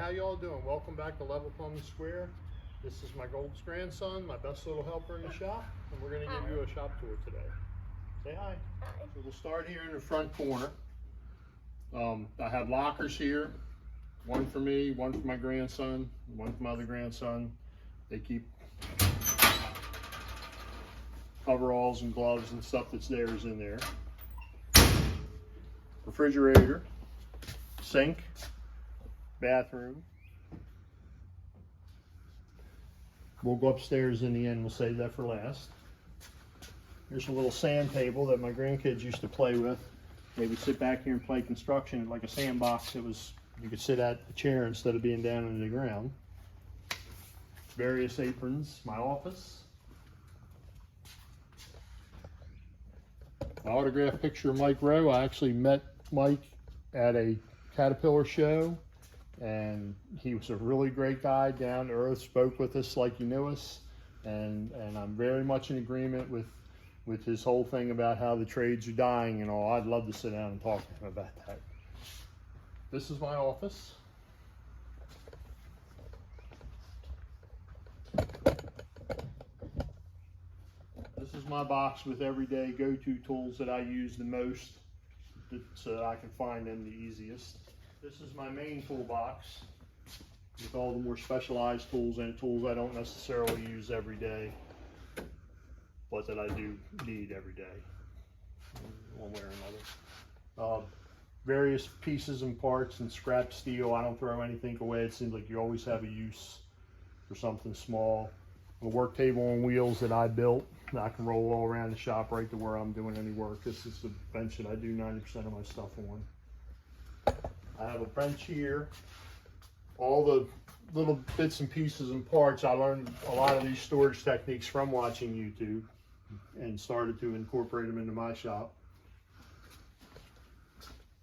how y'all doing? Welcome back to Level Plumbing Square. This is my oldest grandson, my best little helper in the shop, and we're going to give you a shop tour today. Say hi. So we'll start here in the front corner. I have lockers here, one for me, one for my grandson, one for my other grandson. They keep coveralls and gloves and stuff that's theirs in there. Refrigerator, sink, bathroom. We'll go upstairs in the end, we'll save that for last. Here's a little sand table that my grandkids used to play with. They would sit back here and play construction like a sandbox. You could sit at a chair instead of being down in the ground. Various aprons, my office. My autographed picture of Mike Rowe. I actually met Mike at a Caterpillar show, and he was a really great guy, down to earth, spoke with us like he knew us, and I'm very much in agreement with his whole thing about how the trades are dying and all. I'd love to sit down and talk to him about that. This is my office. This is my box with everyday go-to tools that I use the most, so that I can find them the easiest. This is my main toolbox with all the more specialized tools and tools I don't necessarily use every day, but that I do need every day, one way or another. Various pieces and parts and scrap steel. I don't throw anything away. It seems like you always have a use for something small. A work table on wheels that I built that I can roll all around the shop right to where I'm doing any work. This is the bench that I do 90% of my stuff on. I have a bench here. All the little bits and pieces and parts, I learned a lot of these storage techniques from watching YouTube and started to incorporate them into my shop.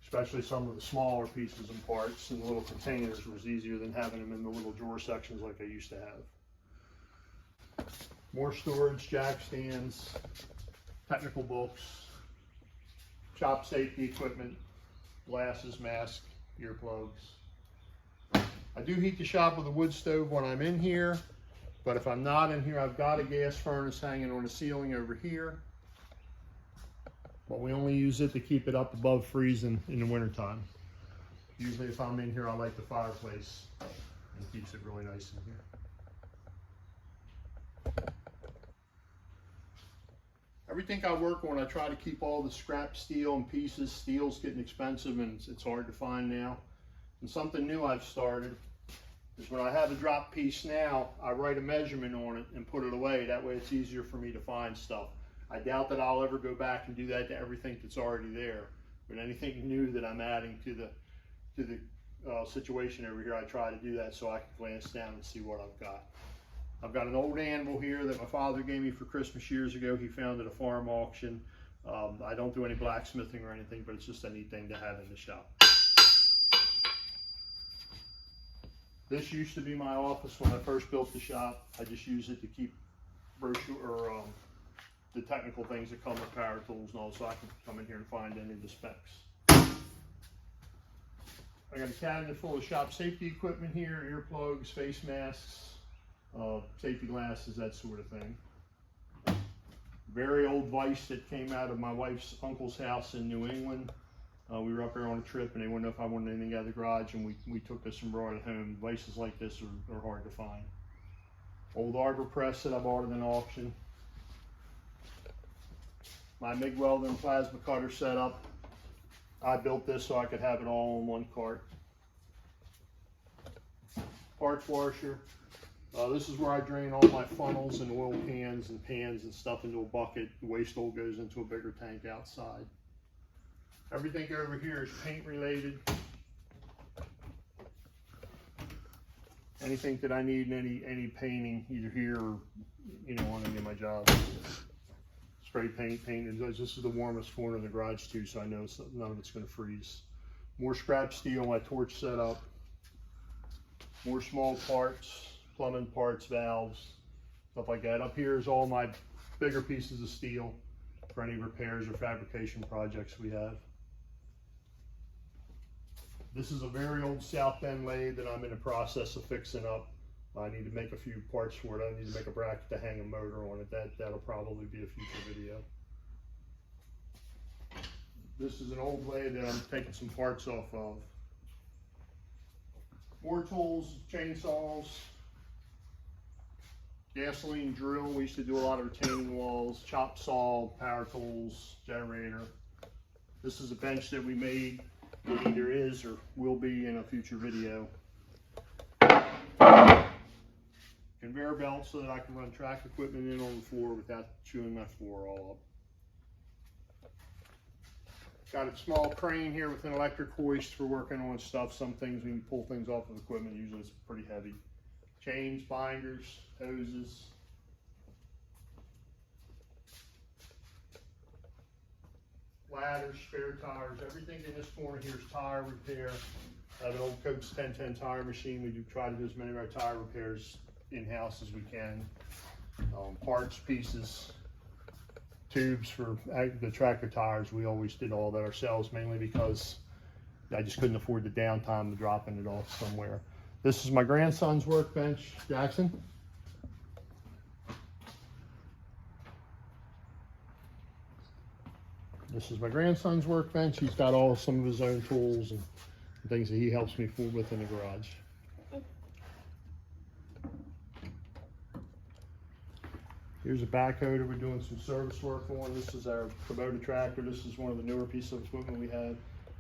Especially some of the smaller pieces and parts in the little containers was easier than having them in the little drawer sections like I used to have. More storage, jack stands, technical books, shop safety equipment, glasses, masks, earplugs. I do heat the shop with a wood stove when I'm in here, but if I'm not in here, I've got a gas furnace hanging on the ceiling over here. But we only use it to keep it up above freezing in the wintertime. Usually if I'm in here, I light the fireplace and keeps it really nice in here. Everything I work on, I try to keep all the scrap steel and pieces. Steel's getting expensive and it's hard to find now. And something new I've started is when I have a drop piece now, I write a measurement on it and put it away. That way it's easier for me to find stuff. I doubt that I'll ever go back and do that to everything that's already there. But anything new that I'm adding to the situation over here, I try to do that so I can glance down and see what I've got. I've got an old anvil here that my father gave me for Christmas years ago. He found at a farm auction. I don't do any blacksmithing or anything, but it's just a neat thing to have in the shop. This used to be my office when I first built the shop. I just use it to keep the technical things that come with power tools and all, so I can come in here and find any of the specs. I got a cabinet full of shop safety equipment here, earplugs, face masks, safety glasses, that sort of thing. Very old vise that came out of my wife's uncle's house in New England. We were up there on a trip and they wouldn't know if I wanted anything out of the garage, and we took this and brought it home. Vices like this are hard to find. Old arbor press that I bought at an auction. My MIG welder and plasma cutter setup. I built this so I could have it all in one cart. Parts washer. This is where I drain all my funnels and oil cans and pans and stuff into a bucket. The waste oil goes into a bigger tank outside. Everything over here is paint related. Anything that I need in any painting, either here or on any of my jobs. Spray paint, this is the warmest corner of the garage too, so I know none of it's going to freeze. More scrap steel, my torch setup. More small parts, plumbing parts, valves, stuff like that. Up here is all my bigger pieces of steel for any repairs or fabrication projects we have. This is a very old South Bend lathe that I'm in the process of fixing up. I need to make a few parts for it. I need to make a bracket to hang a motor on it. That'll probably be a future video. This is an old lathe that I'm taking some parts off of. More tools, chainsaws, gasoline drill. We used to do a lot of retaining walls, chop saw, power tools, generator. This is a bench that we made. It either is or will be in a future video. Conveyor belt so that I can run track equipment in on the floor without chewing my floor all up. Got a small crane here with an electric hoist for working on stuff. Some things when you pull things off of equipment, usually it's pretty heavy. Chains, binders, hoses. Ladders, spare tires, everything in this corner here is tire repair. I have an old Coach 1010 tire machine. We do try to do as many of our tire repairs in-house as we can. Parts, pieces, tubes for the tractor tires. We always did all that ourselves, mainly because I just couldn't afford the downtime of dropping it off somewhere. This is my grandson's workbench. Jackson. This is my grandson's workbench. He's got some of his own tools and things that he helps me with in the garage. Here's a backhoe that we're doing some service work on. This is our Kubota tractor. This is one of the newer pieces of equipment we have.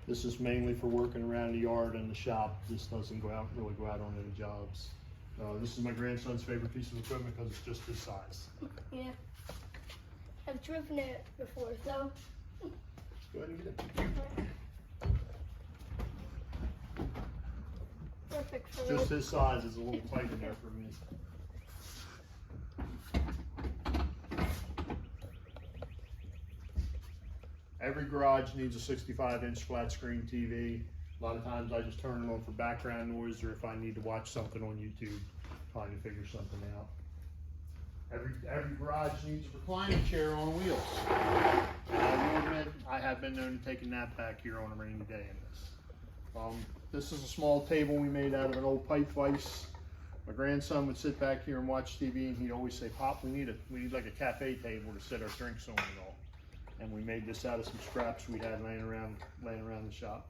This is mainly for working around the yard and the shop. This doesn't really go out on any jobs. This is my grandson's favorite piece of equipment because it's just his size. Yeah. I've driven it before, so. Go ahead and get it. Perfect for me. Just his size is a little tight in there for me. Every garage needs a 65-inch flat screen TV. A lot of times I just turn it on for background noise, or if I need to watch something on YouTube, trying to figure something out. Every garage needs a reclining chair on wheels. And I will admit, I have been known to take a nap back here on a rainy day in this. This is a small table we made out of an old pipe vise. My grandson would sit back here and watch TV, and he'd always say, "Pop, we need like a cafe table to set our drinks on and all." And we made this out of some scraps we had laying around the shop.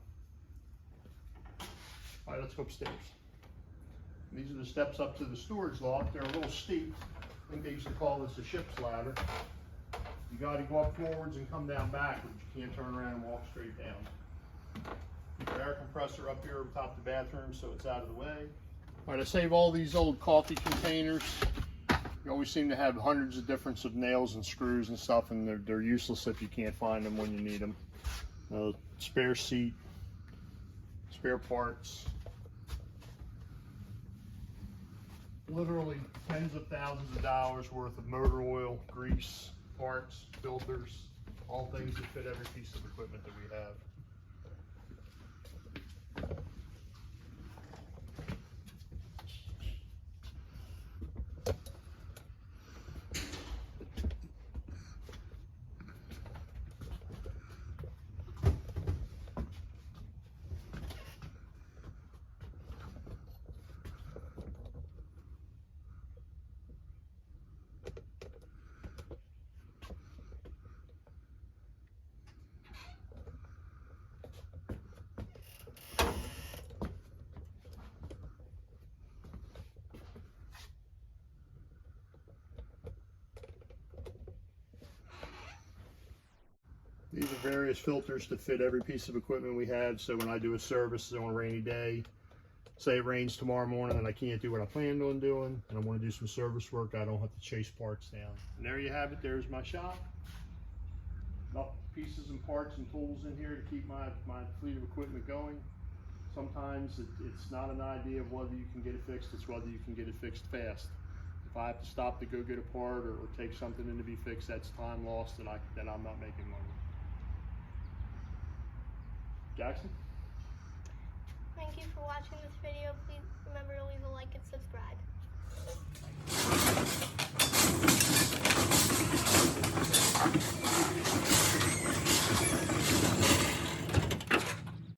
All right, let's go upstairs. These are the steps up to the storage loft. They're a little steep. I think they used to call this a ship's ladder. You got to go up forwards and come down backwards. You can't turn around and walk straight down. Keep your air compressor up here over top the bathroom so it's out of the way. All right, I save all these old coffee containers. You always seem to have hundreds of different nails and screws and stuff, and they're useless if you can't find them when you need them. Spare seat, spare parts. Literally tens of thousands of dollars worth of motor oil, grease, parts, filters, all things that fit every piece of equipment that we have. These are various filters to fit every piece of equipment we have. So when I do a service on a rainy day, say it rains tomorrow morning and I can't do what I planned on doing, and I want to do some service work, I don't have to chase parts down. And there you have it. There's my shop. Enough pieces and parts and tools in here to keep my fleet of equipment going. Sometimes it's not an idea of whether you can get it fixed, it's whether you can get it fixed fast. If I have to stop to go get a part or take something in to be fixed, that's time lost and I'm not making money. Jackson? Thank you for watching this video. Please remember to leave a like and subscribe.